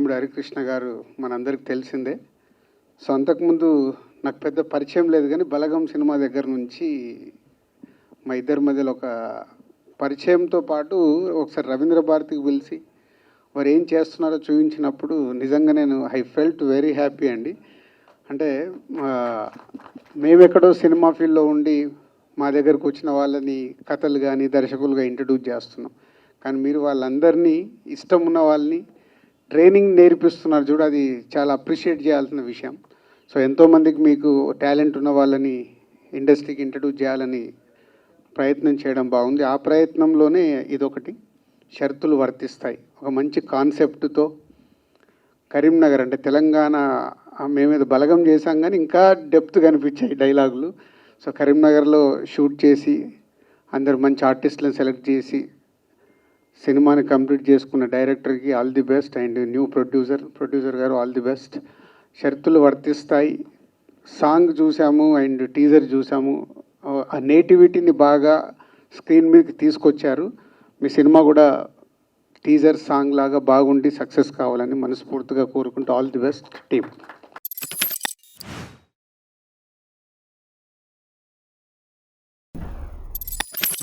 వేముడు హరికృష్ణ గారు మనందరికి తెలిసిందే. సో అంతకుముందు నాకు పెద్ద పరిచయం లేదు, కానీ బలగం సినిమా దగ్గర నుంచి మా ఇద్దరి మధ్యలో ఒక పరిచయంతో పాటు ఒకసారి రవీంద్ర భారతికి పిలిచి వారు ఏం చేస్తున్నారో చూపించినప్పుడు నిజంగా నేను ఐ ఫెల్ట్ వెరీ హ్యాపీ అండి. అంటే మేమెక్కడో సినిమా ఫీల్డ్లో ఉండి మా దగ్గరకు వచ్చిన వాళ్ళని కథలు కానీ దర్శకులుగా ఇంట్రడ్యూస్ చేస్తున్నాం, కానీ మీరు వాళ్ళందరినీ ఇష్టం ఉన్న వాళ్ళని ట్రైనింగ్ నేర్పిస్తున్నారు చూడు, అది చాలా అప్రిషియేట్ చేయాల్సిన విషయం. సో ఎంతోమందికి మీకు టాలెంట్ ఉన్న వాళ్ళని ఇండస్ట్రీకి ఇంట్రడ్యూస్ చేయాలని ప్రయత్నం చేయడం బాగుంది. ఆ ప్రయత్నంలోనే ఇదొకటి, షరతులు వర్తిస్తాయి. ఒక మంచి కాన్సెప్ట్తో కరీంనగర్ అంటే తెలంగాణ మేమేదో బలగం చేశాం కానీ ఇంకా డెప్త్ కనిపించాయి డైలాగులు. సో కరీంనగర్లో షూట్ చేసి అందరు మంచి ఆర్టిస్టులను సెలెక్ట్ చేసి సినిమాని కంప్లీట్ చేసుకున్న డైరెక్టర్కి all the best, and new producer గారు ఆల్ ది బెస్ట్. షరతులు వర్తిస్తాయి సాంగ్ చూసాము అండ్ టీజర్ చూసాము, ఆ నేటివిటీని బాగా స్క్రీన్ మీదకి తీసుకొచ్చారు. మీ సినిమా కూడా టీజర్ సాంగ్ లాగా బాగుండి సక్సెస్ కావాలని మనస్ఫూర్తిగా కోరుకుంటూ ఆల్ ది బెస్ట్ టీమ్.